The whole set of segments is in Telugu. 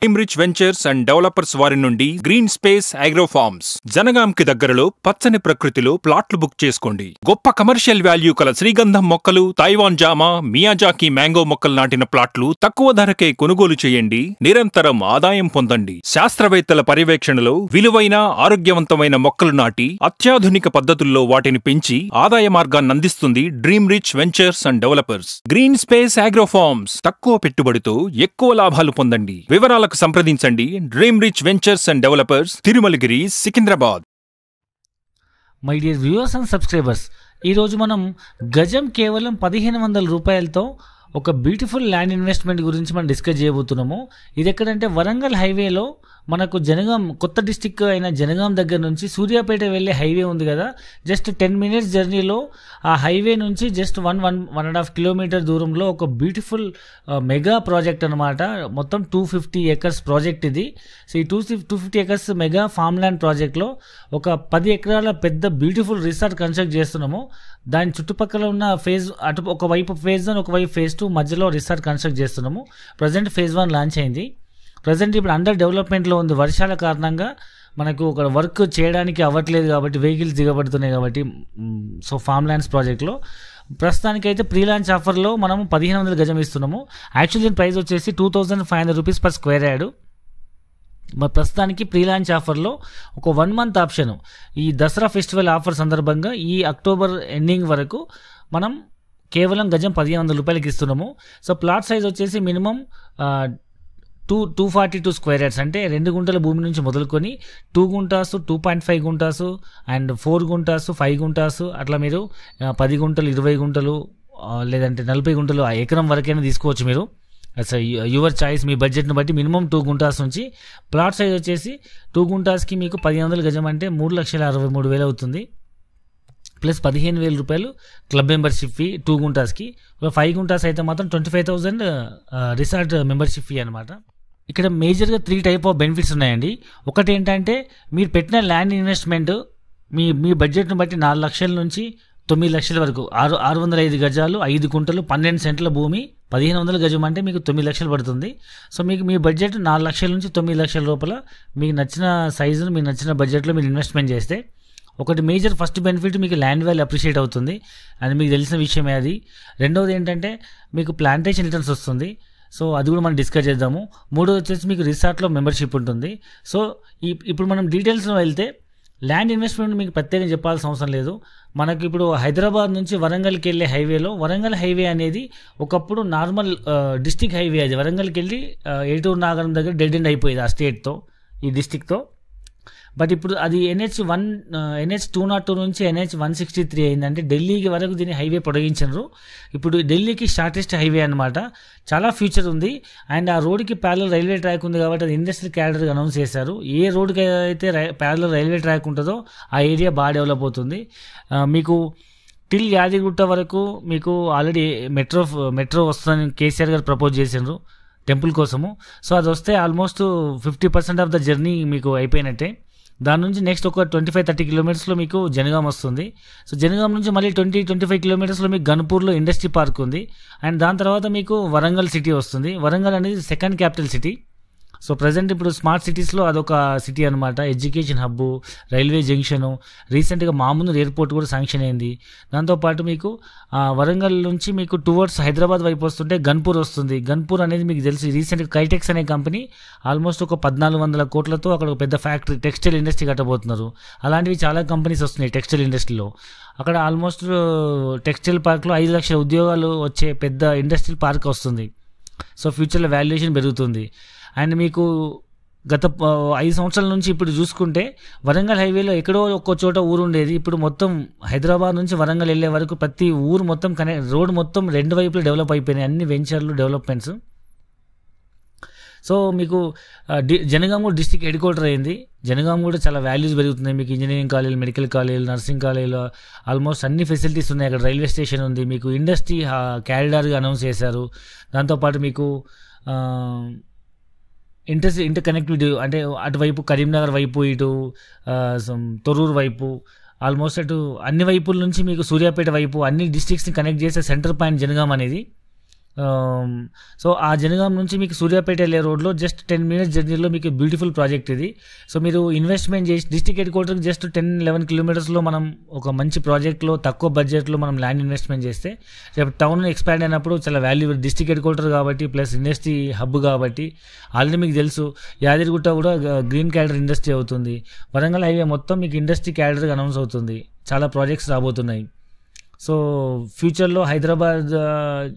డ్రీమ్రిచ్ వెంచర్స్ అండ్ డెవలపర్స్ వారి నుండి గ్రీన్ స్పేస్ అగ్రో ఫార్మ్స్ జనగాంకి దగ్గరలో పచ్చని ప్రకృతిలో ప్లాట్లు బుక్ చేసుకోండి. గొప్ప కమర్షియల్ వాల్యూ కల శ్రీగంధం మొక్కలు, తైవాన్ జామా, మియాజాకి మ్యాంగో మొక్కలు నాటిన ప్లాట్లు తక్కువ ధరకే కొనుగోలు చేయండి. నిరంతరం ఆదాయం పొందండి. శాస్త్రవేత్తల పర్యవేక్షణలో విలువైన ఆరోగ్యవంతమైన మొక్కలు నాటి అత్యాధునిక పద్ధతుల్లో వాటిని పెంచి ఆదాయ మార్గాన్ని అందిస్తుంది Dreamrich Ventures and Developers. Green Space Agro Farms తక్కువ పెట్టుబడితో ఎక్కువ లాభాలు పొందండి. వివరాలకు సంప్రదించండి. Dreamrich Ventures and Developers, Tirumalagiri, Secunderabad. My dear viewers and subscribers, ఈరోజు మనం గజం కేవలం 1500 రూపాయలతో ఒక బ్యూటిఫుల్ ల్యాండ్ ఇన్వెస్ట్మెంట్ గురించి మనం డిస్కస్ చేయబోతున్నాము. ఇది ఎక్కడంటే వరంగల్ హైవేలో మనకు జనగాం, కొత్త డిస్టిక్ అయిన జనగాం దగ్గర నుంచి సూర్యాపేట వెళ్ళే హైవే ఉంది కదా, జస్ట్ 10 మినిట్స్ జర్నీలో ఆ హైవే నుంచి జస్ట్ 1.5 కిలోమీటర్ దూరంలో ఒక బ్యూటిఫుల్ మెగా ప్రాజెక్ట్ అనమాట. మొత్తం 250 ఎకర్స్ ప్రాజెక్ట్ ఇది. సో ఈ 250 ఎకర్స్ మెగా ఫామ్ ల్యాండ్ ప్రాజెక్ట్లో ఒక 10 ఎకరాల పెద్ద బ్యూటిఫుల్ రిసార్ట్ కన్స్ట్రక్ట్ చేస్తున్నాము. దాని చుట్టుపక్కల ఉన్న ఒకవైపు ఫేజ్ 1, ఒకవైపు ఫేజ్ 2 మధ్యలో రిసార్ట్ కన్స్ట్రక్ట్ చేస్తున్నాము. ప్రజెంట్ ఫేజ్ 1 లాంచ్ అయింది. ప్రజెంట్ ఇప్పుడు అండర్ డెవలప్మెంట్లో ఉంది. వర్షాల కారణంగా మనకు ఒక వర్క్ చేయడానికి అవ్వట్లేదు కాబట్టి, వెహికల్స్ దిగబడుతున్నాయి కాబట్టి, సో ఫామ్ ల్యాండ్స్ ప్రాజెక్ట్లో ప్రస్తుతానికైతే ప్రీ లాంచ్ ఆఫర్లో మనము 1500 గజం ఇస్తున్నాము. యాక్చువల్ దీని ప్రైస్ వచ్చేసి 2500 రూపీస్ పర్ స్క్వేర్ యార్డ్. మరి ప్రస్తుతానికి ప్రీ లాంచ్ ఆఫర్లో ఒక 1 మంత్ ఆప్షన్, ఈ దసరా ఫెస్టివల్ ఆఫర్ సందర్భంగా ఈ అక్టోబర్ ఎండింగ్ వరకు మనం కేవలం గజం 1500 రూపాయలకి ఇస్తున్నాము. సో ప్లాట్ సైజ్ వచ్చేసి మినిమం 242 స్క్వేర్ యార్డ్స్, అంటే 2 గుంటల భూమి నుంచి మొదలుకొని 2 గుంటాసు, 2.5 గుంటాసు అండ్ 4 గుంటాసు, 5 గుంటాసు, అట్లా మీరు 10 గుంటలు, 20 గుంటలు లేదంటే 40 గుంటలు ఆ ఎకరం వరకైనా తీసుకోవచ్చు మీరు. అసలు యువర్ చాయిస్, మీ బడ్జెట్ని బట్టి. మినిమం 2 గుంటాస్ నుంచి ప్లాట్ సైజ్ వచ్చేసి 2 గుంటాస్కి మీకు 1500 గజం అంటే 3,63,000 అవుతుంది. ప్లస్ 15,000 రూపాయలు క్లబ్ మెంబర్షిప్ ఫీ 2 గుంటాస్కి. 5 గుంటాస్ అయితే మాత్రం 25,000 రిసార్ట్ మెంబర్షిప్ ఫీ అనమాట. ఇక్కడ మేజర్గా 3 టైప్ ఆఫ్ బెనిఫిట్స్ ఉన్నాయండి. ఒకటి ఏంటంటే మీరు పెట్టిన ల్యాండ్ ఇన్వెస్ట్మెంట్ మీ బడ్జెట్ను బట్టి 4 లక్షల నుంచి 9 లక్షల వరకు, 605 గజాలు, 5 గుంటలు, 12 సెంట్ల భూమి, 1500 గజం అంటే మీకు 9 లక్షలు పడుతుంది. సో మీకు మీ బడ్జెట్ 4 లక్షల నుంచి 9 లక్షల లోపల మీకు నచ్చిన సైజును, మీకు నచ్చిన బడ్జెట్లో మీరు ఇన్వెస్ట్మెంట్ చేస్తే ఒకటి మేజర్ ఫస్ట్ బెనిఫిట్, మీకు ల్యాండ్ వాల్యూ అప్రిషియేట్ అవుతుంది. అది మీకు తెలిసిన విషయమే అది. రెండవది ఏంటంటే మీకు ప్లాంటేషన్ రిటర్న్స్ వస్తుంది. సో అది కూడా మనం డిస్కస్ చేద్దాము. మూడోది వచ్చేసి మీకు రిసార్ట్లో మెంబర్షిప్ ఉంటుంది. సో ఇప్పుడు మనం డీటెయిల్స్లో వెళ్తే ల్యాండ్ ఇన్వెస్ట్మెంట్ మీకు ప్రత్యేకంగా చెప్పాల్సిన అవసరం లేదు. మనకి ఇప్పుడు హైదరాబాద్ నుంచి వరంగల్కి వెళ్ళే హైవేలో, వరంగల్ హైవే అనేది ఒకప్పుడు నార్మల్ డిస్టిక్ హైవే. అది వరంగల్కి వెళ్ళి ఏటూరు నాగరం దగ్గర డెడ్ ఎండ్ అయిపోయేది ఆ స్టేట్తో, ఈ డిస్టిక్తో. బట్ ఇప్పుడు అది NH 202 నుంచి NH 163 అయిందంటే ఢిల్లీకి వరకు దీన్ని హైవే పొడిగించారు. ఇప్పుడు ఢిల్లీకి షార్టెస్ట్ హైవే అనమాట. చాలా ఫ్యూచర్ ఉంది. అండ్ ఆ రోడ్కి ప్యారలల్ రైల్వే ట్రాక్ ఉంది కాబట్టి అది ఇండస్ట్రియల్ క్యాడర్గా అనౌన్స్ చేశారు. ఏ రోడ్కి అయితే ప్యారలల్ రైల్వే ట్రాక్ ఉంటుందో ఆ ఏరియా బాగా డెవలప్ అవుతుంది. మీకు టిల్ యాదగిరిగుట్ట వరకు మీకు ఆల్రెడీ మెట్రో వస్తుందని కేసీఆర్ గారు ప్రపోజ్ చేశారు టెంపుల్ కోసము. సో అది వస్తే ఆల్మోస్ట్ 50% ఆఫ్ ద జర్నీ మీకు అయిపోయినట్టే. దాని నుంచి నెక్స్ట్ ఒక 25-30 కిలోమీటర్స్లో మీకు జనగాం వస్తుంది. సో జనగాం నుంచి మళ్ళీ 20-25 కిలోమీటర్స్లో మీకు గన్పూర్లో ఇండస్ట్రీ పార్క్ ఉంది. అండ్ దాని తర్వాత మీకు వరంగల్ సిటీ వస్తుంది. వరంగల్ అనేది second capital city. So present ఇప్పుడు స్మార్ట్ సిటీస్లో అదొక సిటీ అనమాట. ఎడ్యుకేషన్ హబ్బు, రైల్వే జంక్షను, రీసెంట్గా మామూలు ఎయిర్పోర్ట్ కూడా శాంక్షన్ అయింది. దాంతోపాటు మీకు వరంగల్ నుంచి మీకు టువర్డ్స్ హైదరాబాద్ వైపు వస్తుంటే గన్పూర్ వస్తుంది. గన్పూర్ అనేది మీకు తెలిసి రీసెంట్గా కైటెక్స్ అనే కంపెనీ ఆల్మోస్ట్ ఒక 1400 కోట్లతో అక్కడ ఒక పెద్ద ఫ్యాక్టరీ, టెక్స్టైల్ ఇండస్ట్రీ కట్టబోతున్నారు. అలాంటివి చాలా కంపెనీస్ వస్తున్నాయి టెక్స్టైల్ ఇండస్ట్రీలో. అక్కడ ఆల్మోస్ట్ టెక్స్టైల్ పార్క్లో 5 లక్షల ఉద్యోగాలు వచ్చే పెద్ద ఇండస్ట్రియల్ పార్క్ వస్తుంది. సో ఫ్యూచర్లో వాల్యుయేషన్ పెరుగుతుంది. అండ్ మీకు గత 5 సంవత్సరాల నుంచి ఇప్పుడు చూసుకుంటే వరంగల్ హైవేలో ఎక్కడో ఒక్కో చోట ఊరు ఉండేది. ఇప్పుడు మొత్తం హైదరాబాద్ నుంచి వరంగల్ వెళ్ళే వరకు ప్రతి ఊరు మొత్తం రోడ్ మొత్తం 2 వైపులు డెవలప్ అయిపోయినాయి, అన్ని వెంచర్లు, డెవలప్మెంట్స్. సో మీకు జనగాం కూడా డిస్ట్రిక్ట్ హెడ్ క్వార్టర్ అయింది. జనగాం కూడా చాలా వాల్యూస్ పెరుగుతున్నాయి. మీకు ఇంజనీరింగ్ కాలేజీలు, మెడికల్ కాలేజీలు, నర్సింగ్ కాలేజీలు, ఆల్మోస్ట్ అన్ని ఫెసిలిటీస్ ఉన్నాయి. అక్కడ రైల్వే స్టేషన్ ఉంది. మీకు ఇండస్ట్రీ క్యారిడార్గా అనౌన్స్ చేశారు. దాంతోపాటు మీకు ఇంటర్ కనెక్టివిటీ, అంటే అటువైపు కరీంనగర్ వైపు, ఇటు తొర్రూరు వైపు, ఆల్మోస్ట్ అటు అన్ని వైపుల నుంచి మీకు సూర్యాపేట వైపు అన్ని డిస్ట్రిక్ట్స్ని కనెక్ట్ చేసే సెంటర్ పాయింట్ జనగాం అనేది. సో ఆ జనగాం నుంచి మీకు సూర్యాపేట వెళ్ళే రోడ్లో జస్ట్ 10 minutes జర్నీలో మీకు బ్యూటిఫుల్ ప్రాజెక్ట్ ఇది. సో మీరు ఇన్వెస్ట్మెంట్ చేసి డిస్ట్రిక్ట్ హెడ్ క్వార్టర్కి జస్ట్ 10-11 kilometers మనం ఒక మంచి ప్రాజెక్ట్లో తక్కువ బడ్జెట్లో మనం ల్యాండ్ ఇన్వెస్ట్మెంట్ చేస్తే రేపు టౌన్ ఎక్స్పాండ్ అయినప్పుడు చాలా వాల్యూ. డిస్ట్రిక్ట్ హెడ్ క్వార్టర్ కాబట్టి ప్లస్ ఇండస్ట్రీ హబ్ కాబట్టి ఆల్రెడీ మీకు తెలుసు యాదగిరిగుట్ట కూడా గ్రీన్ క్యాడర్ ఇండస్ట్రీ అవుతుంది. వరంగల్ హైవే మొత్తం మీకు ఇండస్ట్రీ క్యాడర్గా అనౌన్స్ అవుతుంది. చాలా ప్రాజెక్ట్స్ రాబోతున్నాయి. సో ఫ్యూచర్లో హైదరాబాద్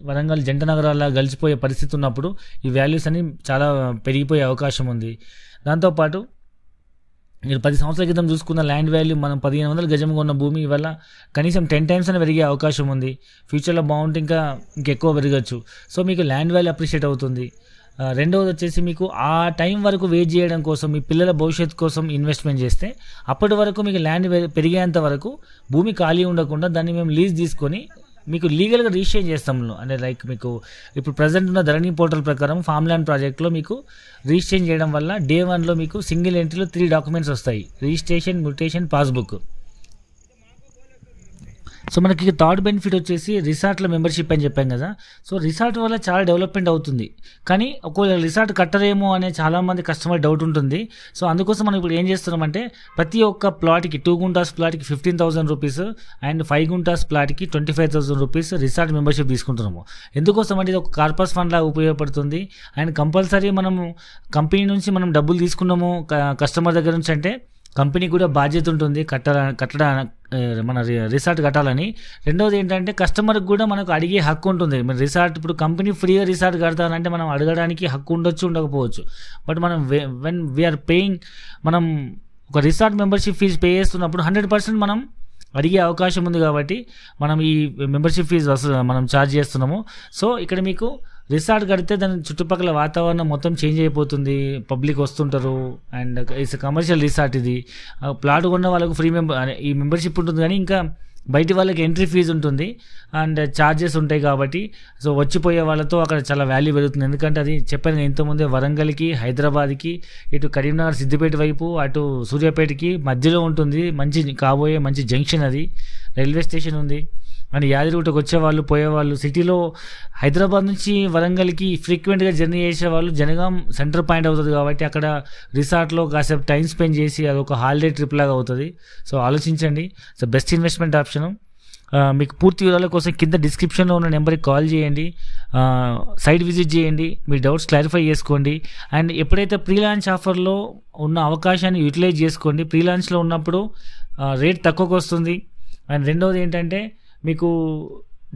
వరంగల్ జంట నగరాల కలిసిపోయే పరిస్థితి ఉన్నప్పుడు ఈ వాల్యూస్ అన్ని చాలా పెరిగిపోయే అవకాశం ఉంది. దాంతోపాటు మీరు 10 సంవత్సరాల క్రితం చూసుకున్న ల్యాండ్ వాల్యూ మనం 1500 గజం కొన్న భూమి ఇవాళ కనీసం 10 times అని పెరిగే అవకాశం ఉంది. ఫ్యూచర్లో బాగుంటే ఇంకెక్కువ పెరగచ్చు. సో మీకు ల్యాండ్ వాల్యూ అప్రిషియేట్ అవుతుంది. రెండవది వచ్చేసి మీకు ఆ టైం వరకు వెయిట్ చేయడం కోసం మీ పిల్లల భవిష్యత్తు కోసం ఇన్వెస్ట్మెంట్ చేస్తే అప్పటి వరకు మీకు ల్యాండ్ పెరిగేంత వరకు భూమి ఖాళీ ఉండకుండా దాన్ని మేము లీజ్ తీసుకొని మీకు లీగల్గా రిజిస్ట్రేషన్ చేస్తాం. అంటే లైక్ మీకు ఇప్పుడు ప్రజెంట్ ఉన్న ధరణి పోర్టల్ ప్రకారం ఫామ్ ల్యాండ్ ప్రాజెక్ట్లో మీకు రిజిస్ట్రేషన్ చేయడం వల్ల డే 1లో మీకు సింగిల్ ఎంట్రీలో 3 documents వస్తాయి: రిజిస్ట్రేషన్, మ్యూటేషన్, పాస్బుక్. సో మనకి థర్డ్ బెనిఫిట్ వచ్చేసి రిసార్ట్ల మెంబర్షిప్ అని చెప్పాం కదా. సో రిసార్ట్ వల్ల చాలా డెవలప్మెంట్ అవుతుంది. కానీ ఒకవేళ రిసార్ట్ కట్టరేమో అనే చాలామంది కస్టమర్ డౌట్ ఉంటుంది. సో అందుకోసం మనం ఇప్పుడు ఏం చేస్తున్నామంటే ప్రతి ఒక్క ప్లాట్కి 2 gunters ప్లాట్కి 15,000 rupees and 5 gunters ప్లాట్కి 25,000 rupees resort membership తీసుకుంటున్నాము. ఎందుకోసం అంటే ఇది ఒక కార్పస్ ఫండ్ లాగా ఉపయోగపడుతుంది. అండ్ కంపల్సరీ మనము కంపెనీ నుంచి మనం డబ్బులు తీసుకున్నాము కస్టమర్ దగ్గర నుంచి అంటే కంపెనీకి కూడా బాధ్యత ఉంటుంది మన రిసార్ట్ కట్టాలని. రెండవది ఏంటంటే కస్టమర్కి కూడా మనకు అడిగే హక్కు ఉంటుంది. మన రిసార్ట్ ఇప్పుడు కంపెనీ ఫ్రీగా రిసార్ట్ కడతానంటే మనం అడగడానికి హక్కు ఉండొచ్చు, ఉండకపోవచ్చు. బట్ మనం వెన్ వీఆర్ పేయింగ్, మనం ఒక రిసార్ట్ మెంబర్షిప్ ఫీజు పే చేస్తున్నప్పుడు 100% మనం అడిగే అవకాశం ఉంది కాబట్టి మనం ఈ మెంబర్షిప్ ఫీజు మనం ఛార్జ్ చేస్తున్నాము. సో ఇక్కడ మీకు రిసార్ట్ కడితే దాని చుట్టుపక్కల వాతావరణం మొత్తం చేంజ్ అయిపోతుంది, పబ్లిక్ వస్తుంటారు. అండ్ ఇట్స్ కమర్షియల్ రిసార్ట్ ఇది. ప్లాట్ కొన్న వాళ్ళకు ఫ్రీ ఈ మెంబర్షిప్ ఉంటుంది, కానీ ఇంకా బయటి వాళ్ళకి ఎంట్రీ ఫీజు ఉంటుంది అండ్ ఛార్జెస్ ఉంటాయి. కాబట్టి సో వచ్చిపోయే వాళ్ళతో అక్కడ చాలా వాల్యూ పెరుగుతుంది. ఎందుకంటే అది చెప్పాను ఇంతకుముందే, వరంగల్కి, హైదరాబాద్కి, ఇటు కరీంనగర్, సిద్దిపేట వైపు, అటు సూర్యాపేటకి మధ్యలో ఉంటుంది. కాబోయే మంచి జంక్షన్ అది. రైల్వే స్టేషన్ ఉంది. అండ్ యాదగిరిగుట్టకు వచ్చేవాళ్ళు, పోయేవాళ్ళు, సిటీలో హైదరాబాద్ నుంచి వరంగల్కి ఫ్రీక్వెంట్గా జర్నీ చేసేవాళ్ళు జనగాం సెంటర్ పాయింట్ అవుతుంది. కాబట్టి అక్కడ రిసార్ట్లో కాసేపు టైం స్పెండ్ చేసి అదొక హాలిడే ట్రిప్ లాగా అవుతుంది. సో ఆలోచించండి. So best investment option. మీకు పూర్తి వివరాల కోసం కింద డిస్క్రిప్షన్లో ఉన్న నెంబర్కి కాల్ చేయండి, సైట్ విజిట్ చేయండి, మీ డౌట్స్ క్లారిఫై చేసుకోండి. అండ్ ఎప్పుడైతే ప్రీ లాంచ్ ఆఫర్లో ఉన్న అవకాశాన్ని యూటిలైజ్ చేసుకోండి. ప్రీ లాంచ్లో ఉన్నప్పుడు రేట్ తక్కువకు వస్తుంది. అండ్ రెండవది ఏంటంటే మీకు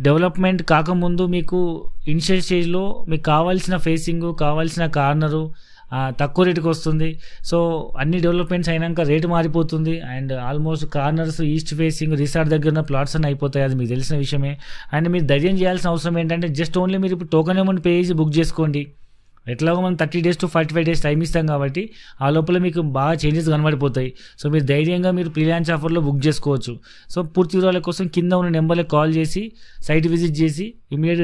డెవలప్మెంట్ కాకముందు మీకు ఇనిషియల్ స్టేజ్లో మీకు కావాల్సిన ఫేసింగ్, కావాల్సిన కార్నరు తక్కువ రేటుకి వస్తుంది. సో అన్ని డెవలప్మెంట్స్ అయినాక రేటు మారిపోతుంది. And almost corners, east facing, resort దగ్గర ఉన్న ప్లాట్స్ అన్నీ అయిపోతాయి. అది మీకు తెలిసిన విషయమే. అండ్ మీరు ధైర్యం చేయాల్సిన అవసరం ఏంటంటే జస్ట్ ఓన్లీ మీరు ఇప్పుడు టోకెన్ అమౌంట్ పే చేసి బుక్ చేసుకోండి. ఎట్లాగో మనం 30 days to 45 days టైం ఇస్తాం కాబట్టి ఆ లోపల మీకు బాగా చేంజెస్ కనబడిపోతాయి. సో మీరు ధైర్యంగా మీరు ప్రీ లాంచ్ ఆఫర్లో బుక్ చేసుకోవచ్చు. సో పూర్తి వివరాల కోసం కింద ఉన్న నెంబర్లకు కాల్ చేసి సైట్ విజిట్ చేసి ఇమీడియట్